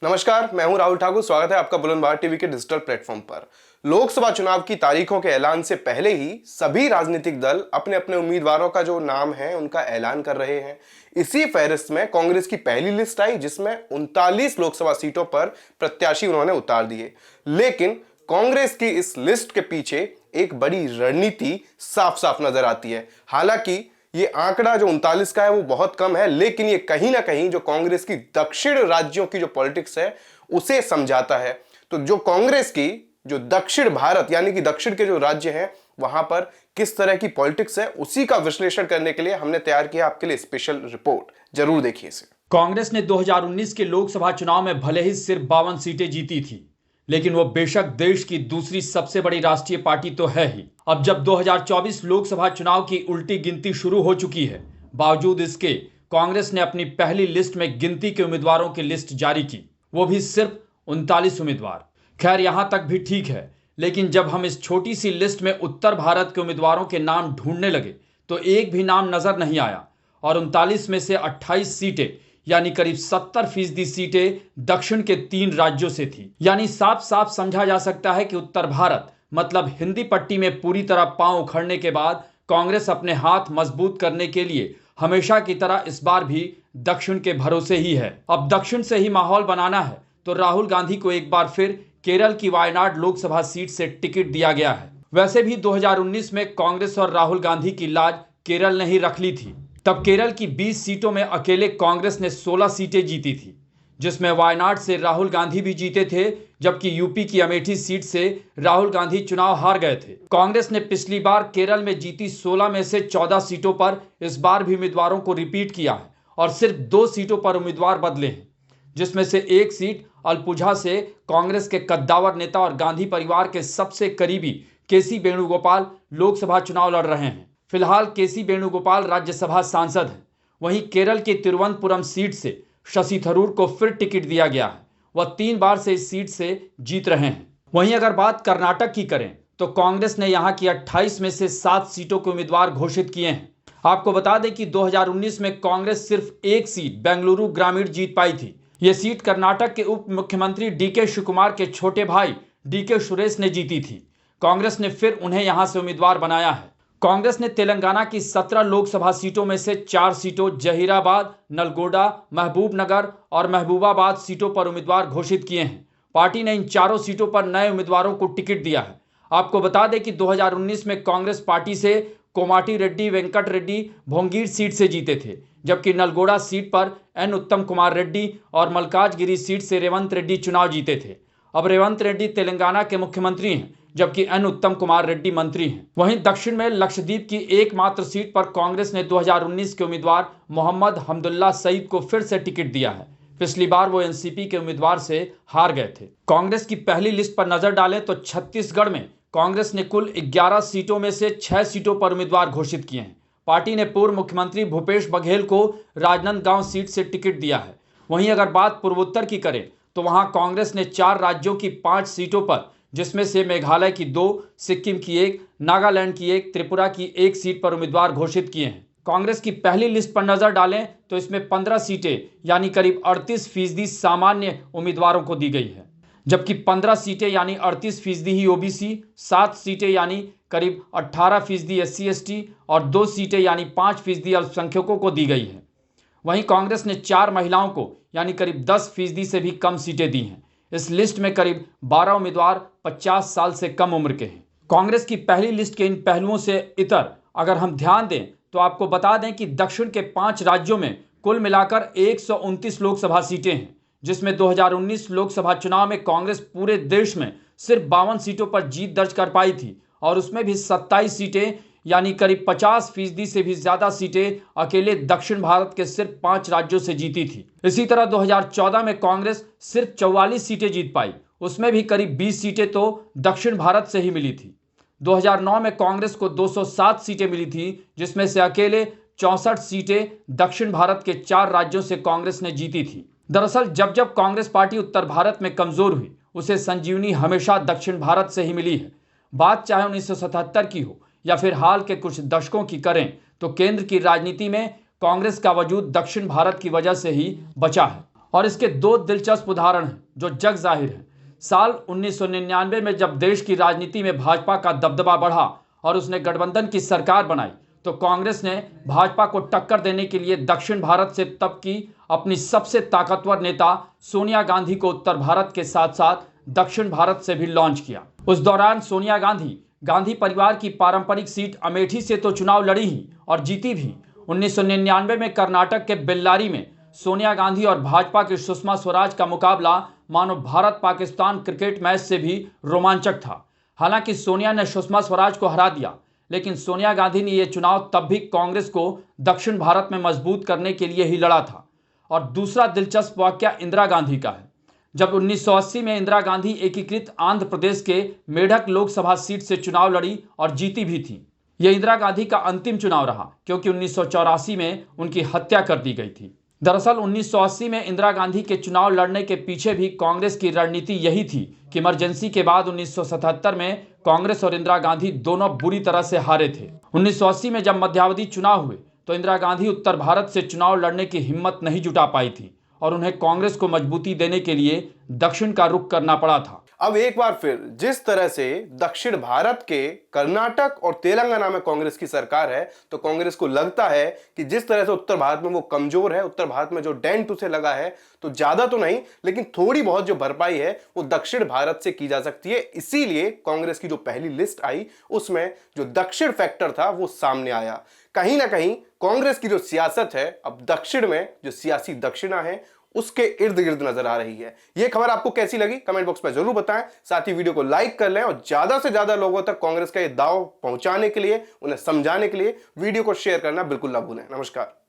नमस्कार, मैं हूं राहुल ठाकुर। स्वागत है आपका बुलंद भारत टीवी के डिजिटल प्लेटफॉर्म पर। लोकसभा चुनाव की तारीखों के ऐलान से पहले ही सभी राजनीतिक दल अपने अपने उम्मीदवारों का जो नाम है उनका ऐलान कर रहे हैं। इसी फहरिस्त में कांग्रेस की पहली लिस्ट आई जिसमें 39 लोकसभा सीटों पर प्रत्याशी उन्होंने उतार दिए। लेकिन कांग्रेस की इस लिस्ट के पीछे एक बड़ी रणनीति साफ साफ नजर आती है। हालांकि ये आंकड़ा जो 39 का है वो बहुत कम है, लेकिन ये कहीं ना कहीं जो कांग्रेस की दक्षिण राज्यों की जो पॉलिटिक्स है उसे समझाता है। तो जो कांग्रेस की जो दक्षिण भारत यानी कि दक्षिण के जो राज्य हैं वहां पर किस तरह की पॉलिटिक्स है उसी का विश्लेषण करने के लिए हमने तैयार किया आपके लिए स्पेशल रिपोर्ट। जरूर देखिए इसे। कांग्रेस ने 2019 के लोकसभा चुनाव में भले ही सिर्फ 52 सीटें जीती थी, लेकिन वो बेशक देश की दूसरी सबसे बड़ी राष्ट्रीय पार्टी तो है ही। अब जब 2024 लोकसभा चुनाव की उल्टी गिनती शुरू हो चुकी है, बावजूद इसके कांग्रेस ने अपनी पहली लिस्ट में गिनती के उम्मीदवारों की लिस्ट जारी की, वो भी सिर्फ 39 उम्मीदवार। खैर यहां तक भी ठीक है, लेकिन जब हम इस छोटी सी लिस्ट में उत्तर भारत के उम्मीदवारों के नाम ढूंढने लगे तो एक भी नाम नजर नहीं आया और 39 में से 28 सीटें यानी करीब 70% सीटें दक्षिण के 3 राज्यों से थी। यानी साफ साफ समझा जा सकता है कि उत्तर भारत मतलब हिंदी पट्टी में पूरी तरह पांव उखड़ने के बाद कांग्रेस अपने हाथ मजबूत करने के लिए हमेशा की तरह इस बार भी दक्षिण के भरोसे ही है। अब दक्षिण से ही माहौल बनाना है तो राहुल गांधी को एक बार फिर केरल की वायनाड लोकसभा सीट से टिकट दिया गया है। वैसे भी 2019 में कांग्रेस और राहुल गांधी की लाज केरल ने ही रख ली थी। तब केरल की 20 सीटों में अकेले कांग्रेस ने 16 सीटें जीती थी, जिसमें वायनाड से राहुल गांधी भी जीते थे, जबकि यूपी की अमेठी सीट से राहुल गांधी चुनाव हार गए थे। कांग्रेस ने पिछली बार केरल में जीती 16 में से 14 सीटों पर इस बार भी उम्मीदवारों को रिपीट किया है और सिर्फ 2 सीटों पर उम्मीदवार बदले हैं, जिसमें से एक सीट अलपुझा से कांग्रेस के कद्दावर नेता और गांधी परिवार के सबसे करीबी केसी वेणुगोपाल लोकसभा चुनाव लड़ रहे हैं। फिलहाल केसी वेणुगोपाल राज्यसभा सांसद हैं। वहीं केरल की तिरुवनंतपुरम सीट से शशि थरूर को फिर टिकट दिया गया है। वह 3 बार से इस सीट से जीत रहे हैं। वहीं अगर बात कर्नाटक की करें तो कांग्रेस ने यहां की 28 में से 7 सीटों के उम्मीदवार घोषित किए हैं। आपको बता दें कि 2019 में कांग्रेस सिर्फ एक सीट बेंगलुरु ग्रामीण जीत पाई थी। यह सीट कर्नाटक के उप मुख्यमंत्री डीके शिवकुमार के छोटे भाई डीके सुरेश ने जीती थी। कांग्रेस ने फिर उन्हें यहां से उम्मीदवार बनाया है। कांग्रेस ने तेलंगाना की 17 लोकसभा सीटों में से 4 सीटों जहीराबाद, नलगोंडा, महबूबनगर और महबूबाबाद सीटों पर उम्मीदवार घोषित किए हैं। पार्टी ने इन चारों सीटों पर नए उम्मीदवारों को टिकट दिया है। आपको बता दें कि 2019 में कांग्रेस पार्टी से कोमाटी रेड्डी वेंकट रेड्डी भोंगीर सीट से जीते थे, जबकि नलगोंडा सीट पर एन उत्तम कुमार रेड्डी और मल्काजगिरी सीट से रेवंत रेड्डी चुनाव जीते थे। अब रेवंत रेड्डी तेलंगाना के मुख्यमंत्री हैं, जबकि एन उत्तम कुमार रेड्डी मंत्री हैं। वहीं दक्षिण में लक्षद्वीप की एकमात्र सीट पर कांग्रेस ने 2019 के उम्मीदवार मोहम्मद हमदुल्ला सईद को फिर से टिकट दिया है। पिछली बार वो एनसीपी के उम्मीदवार से हार गए थे। कांग्रेस की पहली लिस्ट पर नजर डालें तो छत्तीसगढ़ में कांग्रेस ने कुल 11 सीटों में से 6 सीटों पर उम्मीदवार घोषित किए हैं। पार्टी ने पूर्व मुख्यमंत्री भूपेश बघेल को राजनांदगांव सीट से टिकट दिया है। वहीं अगर बात पूर्वोत्तर की करें तो वहां कांग्रेस ने 4 राज्यों की 5 सीटों पर, जिसमें से मेघालय की 2, सिक्किम की 1, नागालैंड की 1, त्रिपुरा की 1 सीट पर उम्मीदवार घोषित किए हैं। कांग्रेस की पहली लिस्ट पर नजर डालें तो इसमें 15 सीटें यानी करीब 38% सामान्य उम्मीदवारों को दी गई है, जबकि 15 सीटें यानी 38% ही ओबीसी, 7 सीटें यानी करीब 18% SC/ST और 2 सीटें यानी 5% अल्पसंख्यकों को दी गई है। वहीं कांग्रेस ने 4 महिलाओं को यानी करीब 10% से भी कम सीटें दी हैं। इस लिस्ट में करीब 12 उम्मीदवार 50 साल से कम उम्र के हैं। कांग्रेस की पहली लिस्ट के इन पहलुओं से इतर अगर हम ध्यान दें तो आपको बता दें कि दक्षिण के 5 राज्यों में कुल मिलाकर 129 लोकसभा सीटें हैं, जिसमें 2019 लोकसभा चुनाव में कांग्रेस पूरे देश में सिर्फ 52 सीटों पर जीत दर्ज कर पाई थी और उसमें भी 27 सीटें यानी करीब 50% से भी ज्यादा सीटें अकेले दक्षिण भारत के सिर्फ 5 राज्यों से जीती थी। इसी तरह 2014 में कांग्रेस सिर्फ 44 सीटें जीत पाई, उसमें भी करीब 20 सीटें तो दक्षिण भारत से ही मिली थी। 2009 में कांग्रेस को 207 सीटें मिली थी, जिसमें से अकेले 64 सीटें दक्षिण भारत के 4 राज्यों से कांग्रेस ने जीती थी। दरअसल जब जब कांग्रेस पार्टी उत्तर भारत में कमजोर हुई, उसे संजीवनी हमेशा दक्षिण भारत से ही मिली है। बात चाहे 1977 की हो या फिर हाल के कुछ दशकों की करें तो केंद्र की राजनीति में कांग्रेस का वजूद दक्षिण भारत की वजह से ही बचा है। और इसके दो दिलचस्प उदाहरण हैं जो जग जाहिर हैं। साल 1999 में जब देश की राजनीति में भाजपा का दबदबा बढ़ा और उसने गठबंधन की सरकार बनाई, तो कांग्रेस ने भाजपा को टक्कर देने के लिए दक्षिण भारत से तब की अपनी सबसे ताकतवर नेता सोनिया गांधी को उत्तर भारत के साथ साथ दक्षिण भारत से भी लॉन्च किया। उस दौरान सोनिया गांधी परिवार की पारंपरिक सीट अमेठी से तो चुनाव लड़ी ही और जीती भी। 1999 में कर्नाटक के बेल्लारी में सोनिया गांधी और भाजपा की सुषमा स्वराज का मुकाबला मानो भारत पाकिस्तान क्रिकेट मैच से भी रोमांचक था। हालांकि सोनिया ने सुषमा स्वराज को हरा दिया, लेकिन सोनिया गांधी ने यह चुनाव तब भी कांग्रेस को दक्षिण भारत में मजबूत करने के लिए ही लड़ा था। और दूसरा दिलचस्प वाकया इंदिरा गांधी का है। जब 1980 में इंदिरा गांधी एकीकृत आंध्र प्रदेश के मेढक लोकसभा सीट से चुनाव लड़ी और जीती भी थी। यह इंदिरा गांधी का अंतिम चुनाव रहा, क्योंकि 1984 में उनकी हत्या कर दी गई थी। दरअसल 1980 में इंदिरा गांधी के चुनाव लड़ने के पीछे भी कांग्रेस की रणनीति यही थी कि इमरजेंसी के बाद 1977 में कांग्रेस और इंदिरा गांधी दोनों बुरी तरह से हारे थे। 1980 में जब मध्यावधि चुनाव हुए तो इंदिरा गांधी उत्तर भारत से चुनाव लड़ने की हिम्मत नहीं जुटा पाई थी और उन्हें कांग्रेस को मजबूती देने के लिए दक्षिण का रुख करना पड़ा था। अब एक बार फिर जिस तरह से दक्षिण भारत के कर्नाटक और तेलंगाना में कांग्रेस की सरकार है, तो कांग्रेस को लगता है कि जिस तरह से उत्तर भारत में वो कमजोर है, उत्तर भारत में जो डेंट उसे लगा है, तो ज्यादा तो नहीं लेकिन थोड़ी बहुत जो भरपाई है वो दक्षिण भारत से की जा सकती है। इसीलिए कांग्रेस की जो पहली लिस्ट आई उसमें जो दक्षिण फैक्टर था वो सामने आया। कहीं ना कहीं कांग्रेस की जो सियासत है अब दक्षिण में जो सियासी दक्षिणा है उसके इर्द गिर्द नजर आ रही है। यह खबर आपको कैसी लगी कमेंट बॉक्स में जरूर बताएं। साथ ही वीडियो को लाइक कर लें और ज्यादा से ज्यादा लोगों तक कांग्रेस का यह दाव पहुंचाने के लिए, उन्हें समझाने के लिए वीडियो को शेयर करना बिल्कुल ना भूलें। नमस्कार।